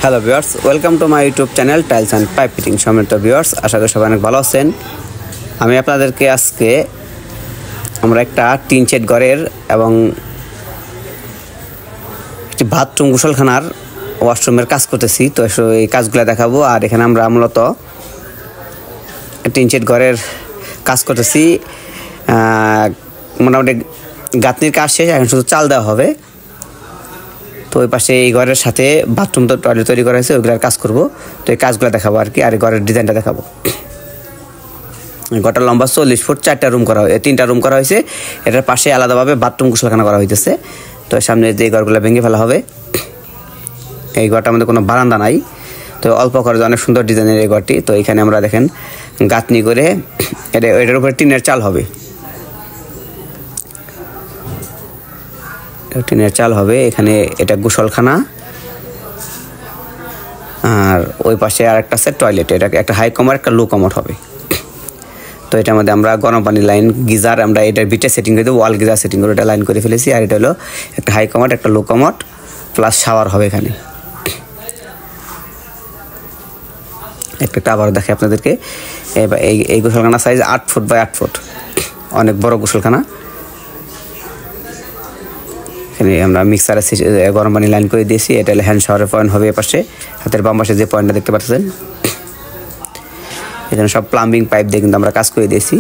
Hello viewers, welcome to my YouTube channel tiles and pipe fitting. সম্মানিত viewers, আশা করি সবাই অনেক ভালো আছেন। আমি আপনাদেরকে আজকে আমরা একটা টিন শেড ঘরের এবং একটি বাথরুম গোসলখানার ওয়াশরুমের কাজ করতেছি, তো এই কাজগুলো দেখাবো। আর এখানে আমরা মূলত টিন শেড ঘরের কাজ করতেছি। মোটামুটি গাঁথনির কাজ শেষ, এখন শুধু চাল দেওয়া হবে। তো ওই পাশে এই ঘরের সাথে বাথরুম তো টয়লেট তৈরি করা হয়েছে, ওইগুলোর কাজ করবো। তো এই কাজগুলো দেখাবো আর কি। আর এই ঘরের ডিজাইনটা দেখাবো। ঘরটা লম্বা 40 ফুট, 4টা রুম করা হয়েছে, 3টা রুম করা হয়েছে। এটার পাশে আলাদাভাবে বাথরুম গোসলখানা করা হইতেছে। তো সামনে যে ঘরগুলো ভেঙে ফেলা হবে। এই ঘরটার মধ্যে কোনো বারান্দা নাই, তো অল্প খরচে অনেক সুন্দর ডিজাইনের এই ঘরটি। তো এখানে আমরা দেখেন গাঁথনি করে এটার উপরে টিনের চাল হবে, টিনের চাল হবে। এখানে এটা গোসলখানা, আর ওই পাশে আর একটা আছে টয়লেট। এটা একটা হাই কমোড, একটা লো কমোড হবে। তো এটার মধ্যে আমরা গরম পানির লাইন, গিজার আমরা এটার বিটে সেটিং করে দেবো, ওয়াল গিজার সেটিং করে এটা লাইন করে ফেলেছি। আর এটা হলো একটা হাই কমোড, একটা লো কমোড প্লাস শাওয়ার হবে এখানে। একটা আবার দেখে আপনাদেরকে। এই গোসলখানা সাইজ 8 ফুট বাই 8 ফুট, অনেক বড় গোসলখানা। এখানে আমরা মিক্সারে গরম পানি লাইন করে দিয়েছি। এটা হলো হ্যান্ড শাওয়ারের পয়েন্ট হবে এপাশে, হাতের বাম পাশে যে পয়েন্টটা দেখতে পাচ্ছেন। এখানে সব প্লাম্বিং পাইপ দিয়ে কিন্তু আমরা কাজ করে দিয়েছি।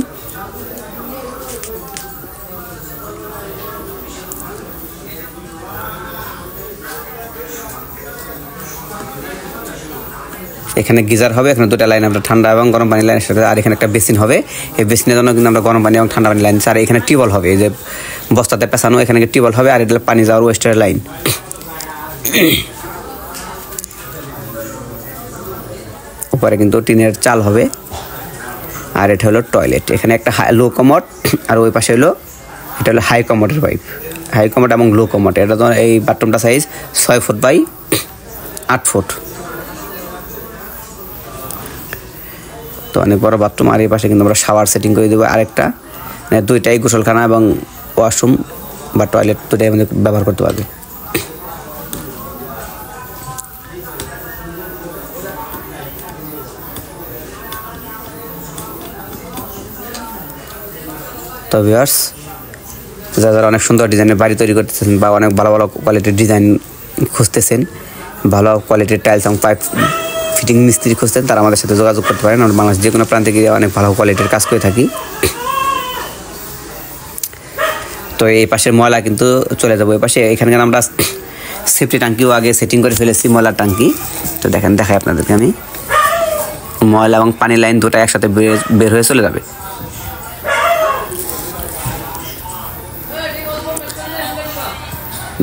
এখানে গিজার হবে, এখানে দুটা লাইন আমরা ঠান্ডা এবং গরম পানি লাইনের সাথে। আর এখানে একটা বেসিন হবে, এই বেসিনের জন্য কিন্তু আমরা গরম পানি এবং ঠান্ডা পানি লাইন। আর এখানে টিউবওয়েল হবে, এই যে বস্তাতে পেছানো, এখানে টিউবওয়েল হবে। আর এটা পানি যাওয়ার ওয়েস্টের লাইন। উপরে কিন্তু টিনের চাল হবে। আর এটা হলো টয়লেট। এখানে একটা লো কমোড, আর ওই পাশে হলো এটা হলো হাই কমোডের পাইপ, হাই কমোড এবং লো কমোড। এটা তো এই বাথরুমটা সাইজ 6 ফুট বাই 8 ফুট, তো অনেক বড় বাথরুম। আর এই পাশে কিন্তু আমরা শাওয়ার সেটিং করে দেবো আরেকটা, মানে দুইটাই গোসলখানা এবং ওয়াশরুম বা টয়লেট দুটাই আমাদের ব্যবহার করতে পারবে। তো ভিউয়ার্স, যারা অনেক সুন্দর ডিজাইনের বাড়ি তৈরি করতেছেন বা অনেক ভালো ভালো কোয়ালিটির ডিজাইন খুঁজতেছেন, ভালো কোয়ালিটির টাইলস এবং পাইপ ফিটিং মিস্ত্রি খুঁজতেন, তারা আমাদের সাথে যোগাযোগ করতে পারেন। আমরা বাংলাদেশ যে কোনো প্রান্তে গিয়ে অনেক ভালো কোয়ালিটির কাজ করে থাকি। তো এই পাশের ময়লা কিন্তু চলে যাবো এই পাশে। এখানকার আমরা সেফটি ট্যাঙ্কিও আগে সেটিং করে ফেলেছি, ময়লার ট্যাঙ্কি। তো দেখাই আপনাদেরকে আমি। ময়লা এবং পানি লাইন দুটো একসাথে বের হয়ে চলে যাবে।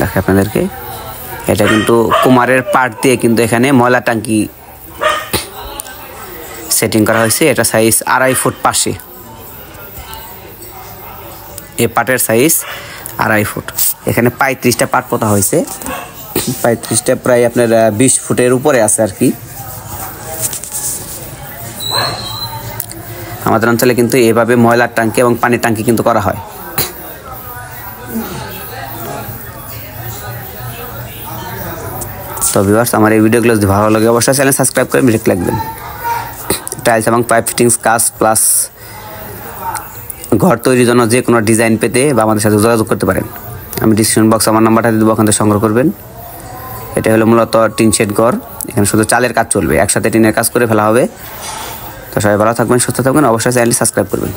দেখাই আপনাদেরকে। এটা কিন্তু কুমারের পার্ট দিয়ে কিন্তু এখানে ময়লা ট্যাঙ্কি সেটিং করা হয়েছে। এটা সাইজ 2.5 ফুট পাশে, এই পাটের সাইজ 2.5 ফুট। এখানে 35টা পাট পোতা হয়েছে, 35টা প্রায় আপনার 20 ফুটের উপরে আছে আর কি। আমাদের অঞ্চলে কিন্তু এভাবে ময়লার ট্যাঙ্কি এবং পানির ট্যাঙ্কি কিন্তু করা হয়। তো ভিউয়ার্স, আমার এই ভিডিওগুলো যদি ভালো লাগে অবশ্যই চ্যানেল সাবস্ক্রাইব করে ভিডিও লাগবেন। টাইলস এবং পাইপ ফিটিংস কাজ প্লাস ঘর তৈরির জন্য যে কোনো ডিজাইন পেতে বা আমাদের সাথে যোগাযোগ করতে পারেন। আমি ডিসক্রিপশন বক্সে আমার নাম্বারটা দিয়ে দেবো, ওখান থেকে সংগ্রহ করবেন। এটা হলো মূলত টিন শেড ঘর। এখানে শুধু চালের কাজ চলবে, একসাথে টিনের কাজ করে ফেলা হবে। তো সবাই ভালো থাকবেন, সুস্থ থাকবেন, অবশ্যই চ্যানেলটি সাবস্ক্রাইব করবেন।